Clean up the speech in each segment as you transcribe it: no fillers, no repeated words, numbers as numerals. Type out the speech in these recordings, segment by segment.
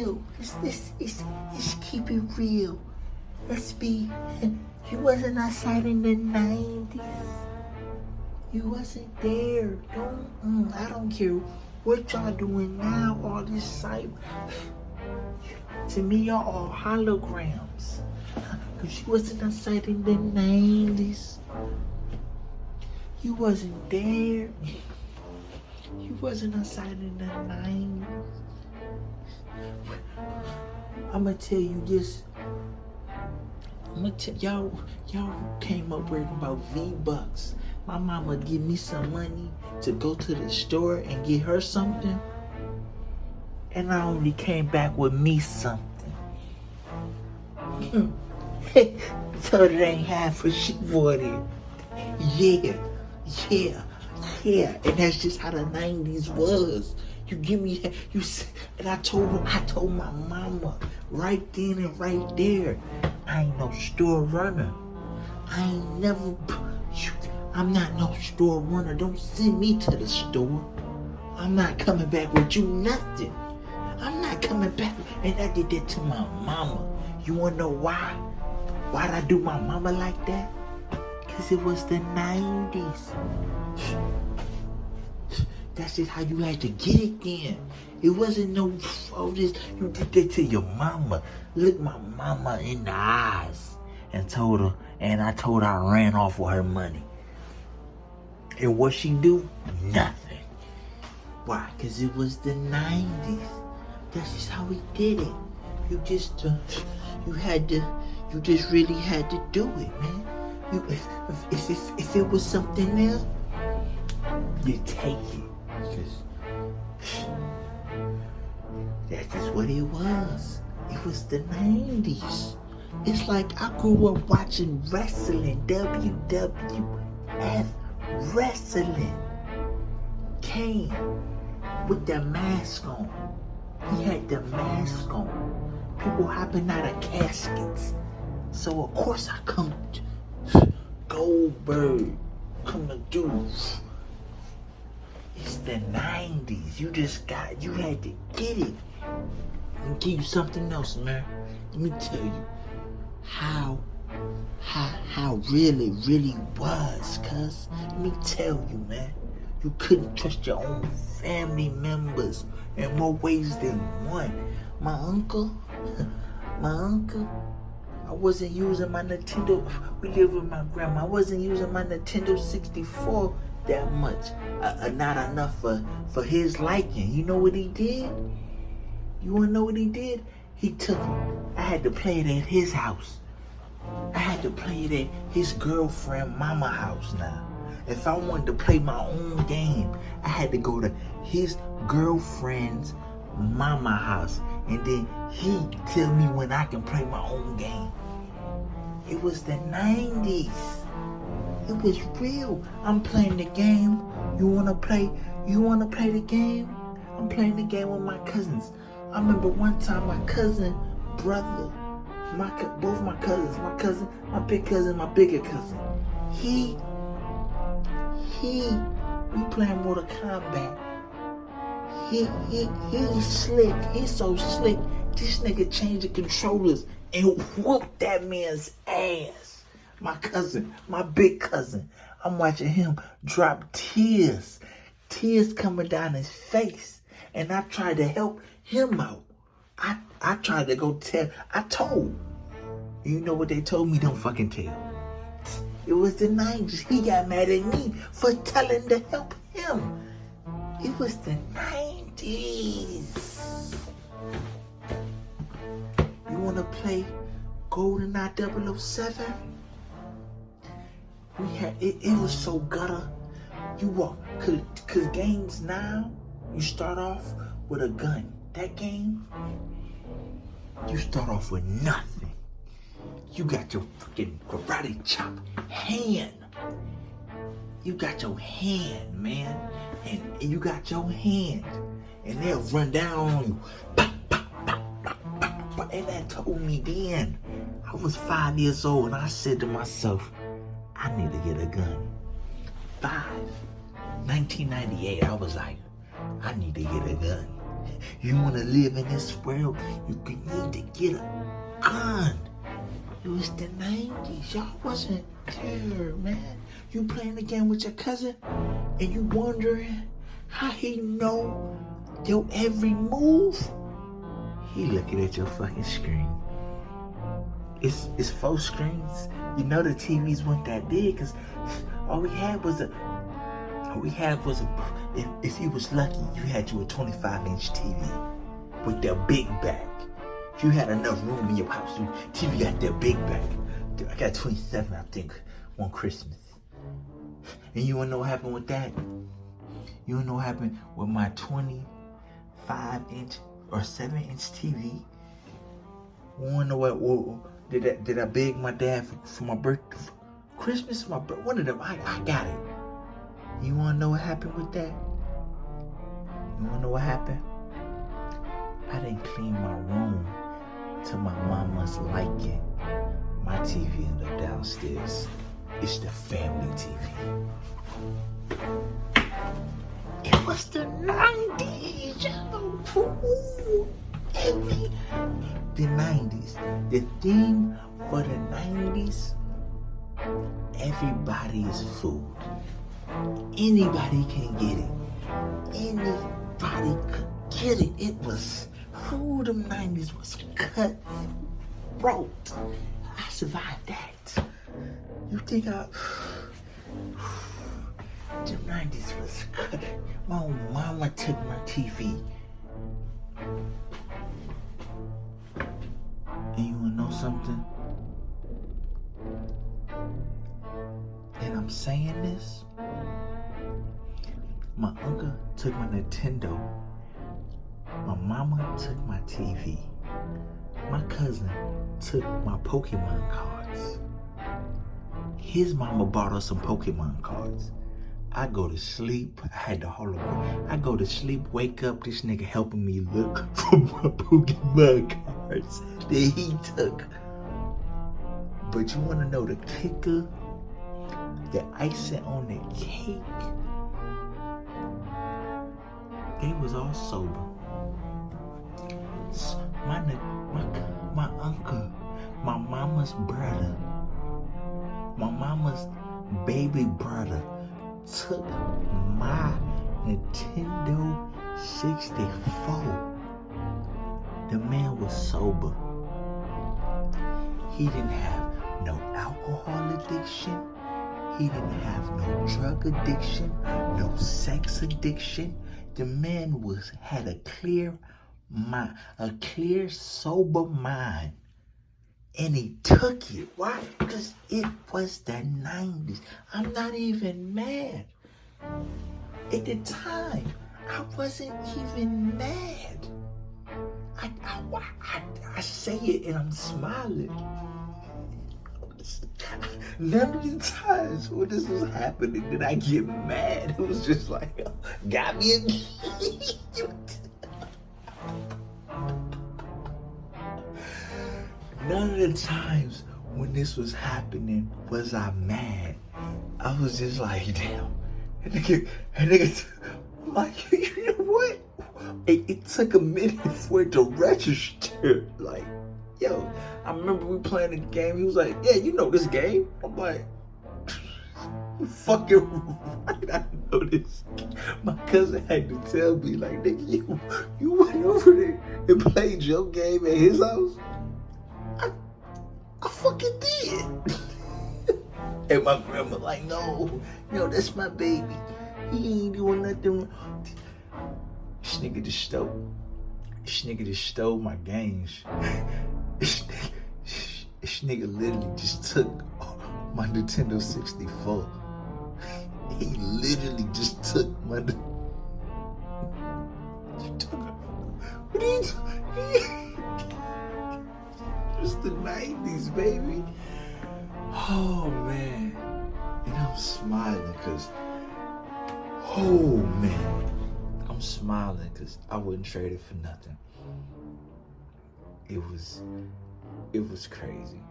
real. Let's keep it real. Let's be. You wasn't outside in the 90s. You wasn't there. I don't care what y'all doing now. All this site. To me, y'all all holograms. Cause you wasn't outside in the 90s. You wasn't there. You wasn't outside in the 90s. I'ma tell you this. Y'all came up worrying about V-Bucks. My mama give me some money to go to the store and get her something. And I only came back with me something. So it ain't half what she wanted. Yeah. And that's just how the 90s was. You give me that, and I told my mama right then and right there, I ain't no store runner. I'm not no store runner. Don't send me to the store. I'm not coming back with you nothing. I'm not coming back. And I did that to my mama. You wanna know why? Why'd I do my mama like that? Cause it was the 90s. That's just how you had to get it then. It wasn't no, this, you did that to your mama. Look my mama in the eyes and I told her I ran off with her money. And what she do? Nothing. Why? Cause it was the 90s. That's just how we did it. You just really had to do it, man. If it was something else, you take it. That's just what it was. It was the 90s. It's like I grew up watching wrestling, WWF wrestling. Kane with the mask on. He had the mask on. People hopping out of caskets. So of course I come Goldberg coming through. It's the 90s. You had to get it. Let me give you something else, man. Let me tell you how really was, cuz. Let me tell you, man. You couldn't trust your own family members in more ways than one. My uncle, I wasn't using my Nintendo. We lived with my grandma. I wasn't using my Nintendo 64 that much. Not enough for his liking. You know what he did? You wanna know what he did? He took it. I had to play it at his house. I had to play it at his girlfriend mama house now. If I wanted to play my own game, I had to go to his girlfriend's mama house. And then he'd tell me when I can play my own game. It was the 90s. It was real. I'm playing the game. You wanna play the game? I'm playing the game with my cousins. I remember one time my cousin, brother, both my cousins, my big cousin, my bigger cousin. We playing Mortal Kombat. He's slick. He's so slick. This nigga changed the controllers and whooped that man's ass. My cousin, my big cousin. I'm watching him drop tears coming down his face. And I tried to help him out. I tried to go tell. I told. You know what they told me? Don't fucking tell. It was the 90s. He got mad at me for telling to help him. It was the 90s. You want to play GoldenEye 007? We had it was so gutter. You walk, cause games now, you start off with a gun. That game, you start off with nothing. You got your fucking karate chop hand. You got your hand, man. And you got your hand. And they'll run down on you. Pop, pop, pop, pop, pop, pop. And that told me then. I was 5 years old and I said to myself, I need to get a gun. 1998, I was like, I need to get a gun. You want to live in this world, you need to get a gun. It was the 90s. Y'all wasn't there, man. You playing the game with your cousin and you wondering how he know your every move? He looking at your fucking screen. It's 4 screens. You know the TVs weren't that big because all we had was if you was lucky, you had you a 25-inch TV with that big back. You had enough room in your house. TV got that big back. I got 27, I think, one Christmas. And you wanna know what happened with that? You wanna know what happened with my 25-inch or 7-inch TV? You wanna know what did I beg my dad for my birthday? Christmas, my birthday, one of them, I got it. You wanna know what happened with that? You wanna know what happened? I didn't clean my room to my mama's liking. My TV ended up downstairs. It's the family TV. It was the 90s, yo. The 90s. The thing for the 90s, everybody is food. Anybody can get it. Anybody could get it. It was food. The 90s was cutthroat. I survived that. You think the 90s was cut. My mama took my TV. And you wanna know something? And I'm saying this. My uncle took my Nintendo. My mama took my TV. My cousin took my Pokemon cards. His mama bought us some Pokemon cards. I go to sleep. I had the hologram. I go to sleep, wake up, this nigga helping me look for my Pokemon cards that he took. But you wanna know the kicker? The icing on the cake? They was all sober. My uncle, my mama's brother, my mama's baby brother took my Nintendo 64. The man was sober. He didn't have no alcohol addiction. He didn't have no drug addiction, no sex addiction. The man had a clear mind, a clear, sober mind. And he took it. Why? Because it was the 90s. I'm not even mad. At the time, I wasn't even mad. I say it and I'm smiling. None of the times when this was happening did I get mad. It was just like, got me again. None of the times when this was happening was I mad. I was just like, damn. And nigga, like, you know what? It took a minute for it to register. Like, yo, I remember we playing the game. He was like, yeah, you know this game. I'm like, you fucking right, I know this. My cousin had to tell me, like, nigga, you went over there and played your game at his house? I fucking did. And my grandma like, no, that's my baby. He ain't doing nothing. This nigga just stole my games. This nigga literally just took my Nintendo 64. He literally just took my. What are you doing? It's the 90s, baby. Oh man, and I'm smiling because, oh man, I'm smiling because I wouldn't trade it for nothing. It was crazy.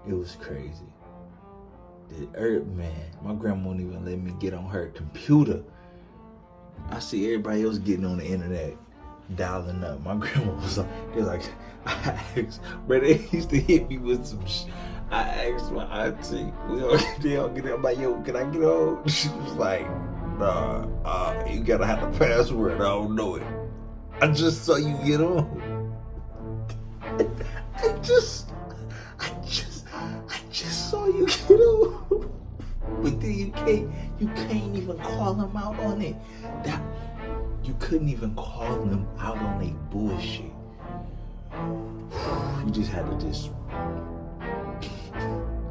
It was crazy. Man, my grandma won't even let me get on her computer. I see everybody else getting on the internet. dialing up. My grandma was like, they're like, I asked, but they used to hit me with some I asked my auntie, they all get up. I'm like, yo, can I get on? She was like, nah, you gotta have the password. I don't know it. I just saw you get on. I just saw you get on. But then you can't even call them out on it. You couldn't even call them out on their bullshit. You just had to just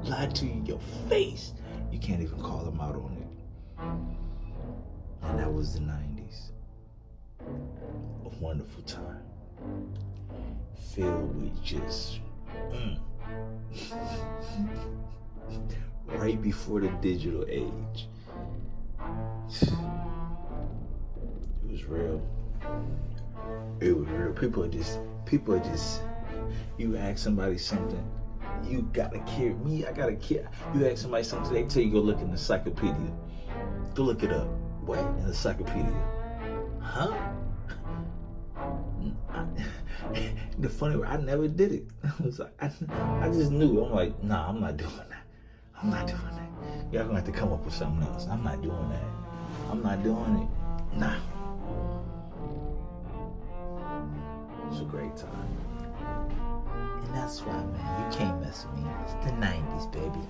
lie to your face. You can't even call them out on it. And that was the 90's. A wonderful time. Filled with just right before the digital age. It was real. It was real. People are just, you ask somebody something, you gotta care. Me, I gotta care. You ask somebody something, they tell you go look in the encyclopedia. Go look it up. What? In the encyclopedia. Huh? The funny part, I never did it. I was like, I just knew. I'm like, nah, I'm not doing that. I'm not doing that. Y'all gonna have to come up with something else. I'm not doing that. I'm not doing it. Nah. It's a great time. And that's why, man, you can't mess with me. It's the 90's, baby.